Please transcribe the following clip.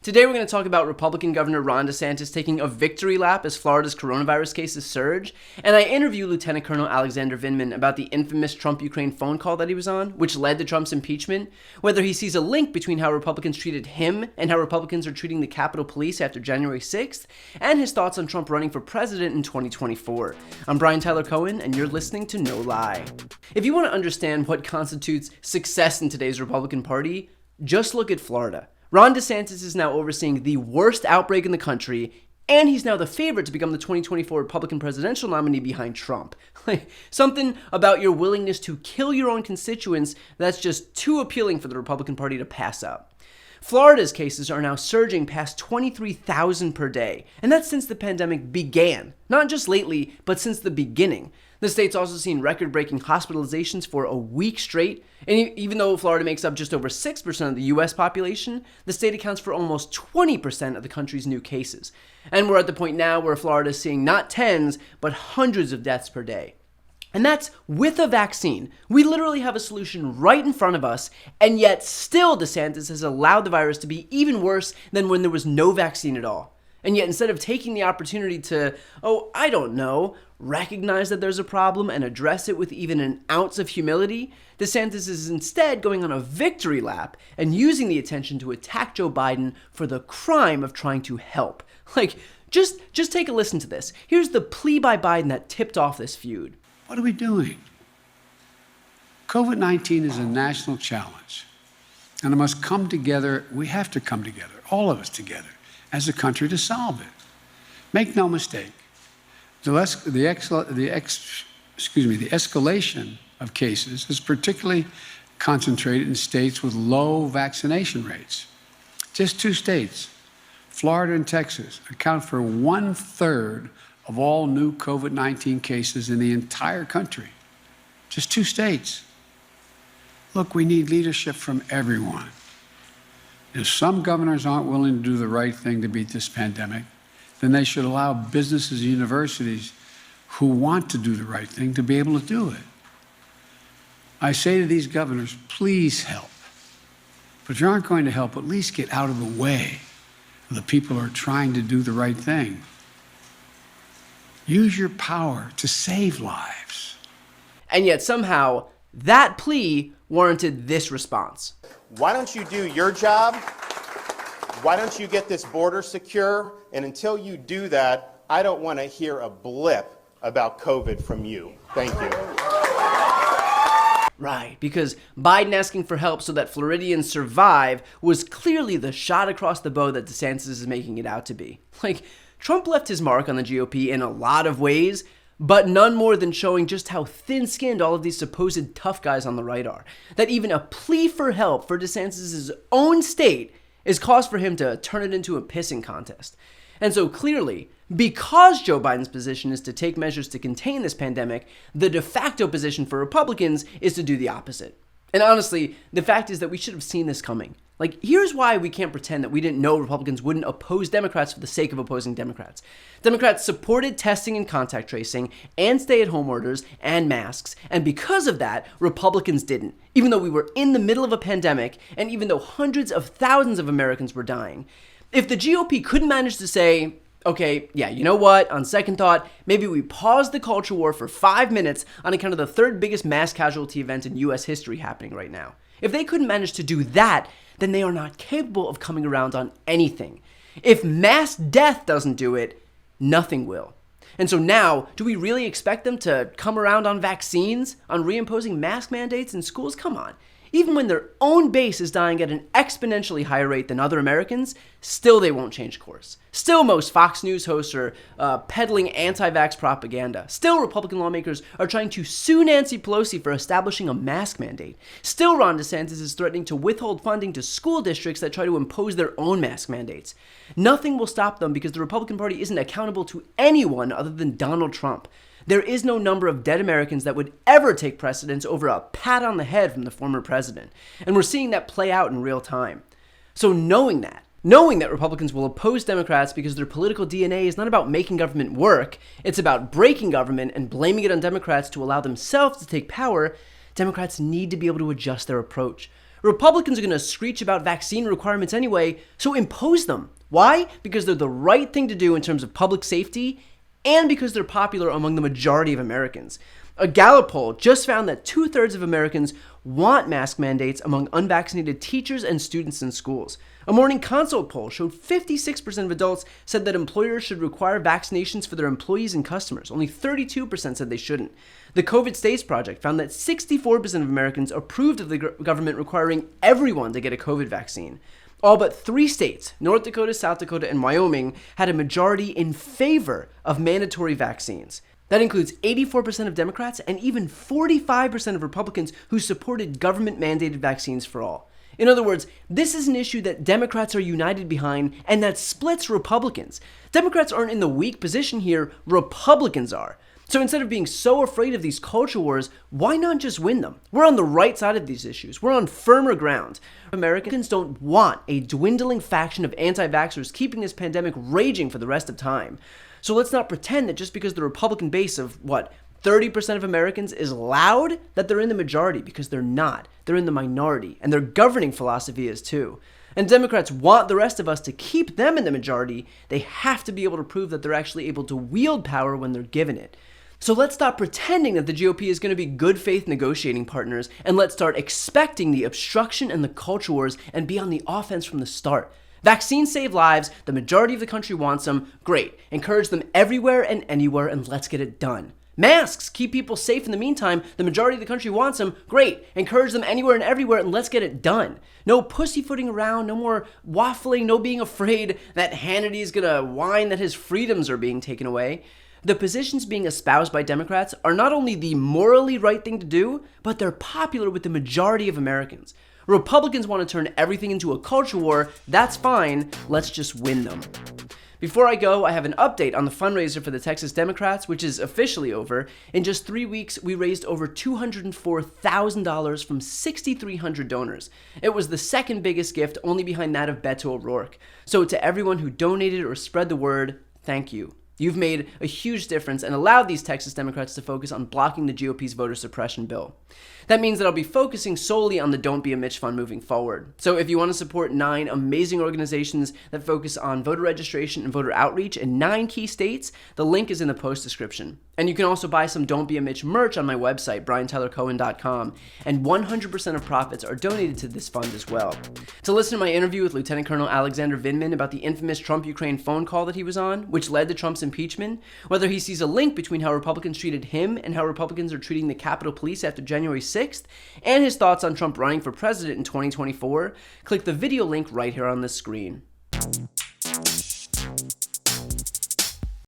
Today we're going to talk about Republican Governor Ron DeSantis taking a victory lap as Florida's coronavirus cases surge, and I interview Lieutenant Colonel Alexander Vindman about the infamous Trump-Ukraine phone call that he was on, which led to Trump's impeachment, whether he sees a link between how Republicans treated him and how Republicans are treating the Capitol Police after January 6th, and his thoughts on Trump running for president in 2024. I'm Brian Tyler Cohen, and you're listening to No Lie. If you want to understand what constitutes success in today's Republican Party, just look at Florida. Ron DeSantis is now overseeing the worst outbreak in the country, and he's now the favorite to become the 2024 Republican presidential nominee behind Trump. Something about your willingness to kill your own constituents that's just too appealing for the Republican Party to pass up. Florida's cases are now surging past 23,000 per day, and that's since the pandemic began. Not just lately, but since the beginning. The state's also seen record-breaking hospitalizations for a week straight, and even though Florida makes up just over 6% of the U.S. population, the state accounts for almost 20% of the country's new cases. And we're at the point now where Florida is seeing not tens, but hundreds of deaths per day. And that's with a vaccine. We literally have a solution right in front of us, and yet still DeSantis has allowed the virus to be even worse than when there was no vaccine at all. And yet instead of taking the opportunity to, recognize that there's a problem and address it with even an ounce of humility, DeSantis is instead going on a victory lap and using the attention to attack Joe Biden for the crime of trying to help. Just take a listen to this. Here's the plea by Biden that tipped off this feud. What are we doing? COVID-19 is a national challenge, and it must come together. We have to come together, all of us together, as a country to solve it. Make no mistake, the escalation of cases is particularly concentrated in states with low vaccination rates. Just two states, Florida and Texas, account for 1/3 of all new COVID-19 cases in the entire country. Just two states. Look, we need leadership from everyone. If some governors aren't willing to do the right thing to beat this pandemic, then they should allow businesses and universities who want to do the right thing to be able to do it. I say to these governors, please help. But if you aren't going to help, at least get out of the way of the people who are trying to do the right thing. Use your power to save lives. And yet somehow, that plea warranted this response. Why don't you do your job? Why don't you get this border secure? And until you do that, I don't want to hear a blip about COVID from you. Thank you. Right, because Biden asking for help so that Floridians survive was clearly the shot across the bow that DeSantis is making it out to be. Trump left his mark on the GOP in a lot of ways, but none more than showing just how thin-skinned all of these supposed tough guys on the right are. That even a plea for help for DeSantis' own state is cause for him to turn it into a pissing contest. And so clearly, because Joe Biden's position is to take measures to contain this pandemic, the de facto position for Republicans is to do the opposite. And honestly, the fact is that we should have seen this coming. Here's why we can't pretend that we didn't know Republicans wouldn't oppose Democrats for the sake of opposing Democrats. Democrats supported testing and contact tracing and stay-at-home orders and masks, and because of that, Republicans didn't, even though we were in the middle of a pandemic and even though hundreds of thousands of Americans were dying. If the GOP couldn't manage to say, okay, yeah, you know what, on second thought, maybe we pause the culture war for 5 minutes on account of the third biggest mass casualty event in U.S. history happening right now. If they couldn't manage to do that, then they are not capable of coming around on anything. If mass death doesn't do it, nothing will. And so now, do we really expect them to come around on vaccines, on reimposing mask mandates in schools? Come on. Even when their own base is dying at an exponentially higher rate than other Americans, still they won't change course. Still most Fox News hosts are peddling anti-vax propaganda. Still Republican lawmakers are trying to sue Nancy Pelosi for establishing a mask mandate. Still Ron DeSantis is threatening to withhold funding to school districts that try to impose their own mask mandates. Nothing will stop them because the Republican Party isn't accountable to anyone other than Donald Trump. There is no number of dead Americans that would ever take precedence over a pat on the head from the former president. And we're seeing that play out in real time. So knowing that Republicans will oppose Democrats because their political DNA is not about making government work, it's about breaking government and blaming it on Democrats to allow themselves to take power, Democrats need to be able to adjust their approach. Republicans are going to screech about vaccine requirements anyway, so impose them. Why? Because they're the right thing to do in terms of public safety and because they're popular among the majority of Americans. A Gallup poll just found that 2/3 of Americans want mask mandates among unvaccinated teachers and students in schools. A Morning Consult poll showed 56% of adults said that employers should require vaccinations for their employees and customers. Only 32% said they shouldn't. The COVID States Project found that 64% of Americans approved of the government requiring everyone to get a COVID vaccine. All but 3 states, North Dakota, South Dakota, and Wyoming, had a majority in favor of mandatory vaccines. That includes 84% of Democrats and even 45% of Republicans who supported government-mandated vaccines for all. In other words, this is an issue that Democrats are united behind and that splits Republicans. Democrats aren't in the weak position here, Republicans are. So instead of being so afraid of these culture wars, why not just win them? We're on the right side of these issues. We're on firmer ground. Americans don't want a dwindling faction of anti-vaxxers keeping this pandemic raging for the rest of time. So let's not pretend that just because the Republican base of, 30% of Americans is loud, that they're in the majority, because they're not. They're in the minority, and their governing philosophy is too. And Democrats want the rest of us to keep them in the majority. They have to be able to prove that they're actually able to wield power when they're given it. So let's stop pretending that the GOP is going to be good faith negotiating partners, and let's start expecting the obstruction and the culture wars and be on the offense from the start. Vaccines save lives, the majority of the country wants them, great. Encourage them everywhere and anywhere, and let's get it done. Masks keep people safe in the meantime, the majority of the country wants them, great. Encourage them anywhere and everywhere, and let's get it done. No pussyfooting around, no more waffling, no being afraid that Hannity's gonna whine that his freedoms are being taken away. The positions being espoused by Democrats are not only the morally right thing to do, but they're popular with the majority of Americans. Republicans want to turn everything into a culture war. That's fine. Let's just win them. Before I go, I have an update on the fundraiser for the Texas Democrats, which is officially over. In just 3 weeks, we raised over $204,000 from 6,300 donors. It was the second biggest gift, only behind that of Beto O'Rourke. So to everyone who donated or spread the word, thank you. You've made a huge difference and allowed these Texas Democrats to focus on blocking the GOP's voter suppression bill. That means that I'll be focusing solely on the Don't Be a Mitch Fund moving forward. So if you want to support 9 amazing organizations that focus on voter registration and voter outreach in 9 key states, the link is in the post description. And you can also buy some Don't Be a Mitch merch on my website, briantylercohen.com, and 100% of profits are donated to this fund as well. To listen to my interview with Lieutenant Colonel Alexander Vindman about the infamous Trump-Ukraine phone call that he was on, which led to Trump's impeachment, whether he sees a link between how Republicans treated him and how Republicans are treating the Capitol Police after January 6th, and his thoughts on Trump running for president in 2024, click the video link right here on the screen.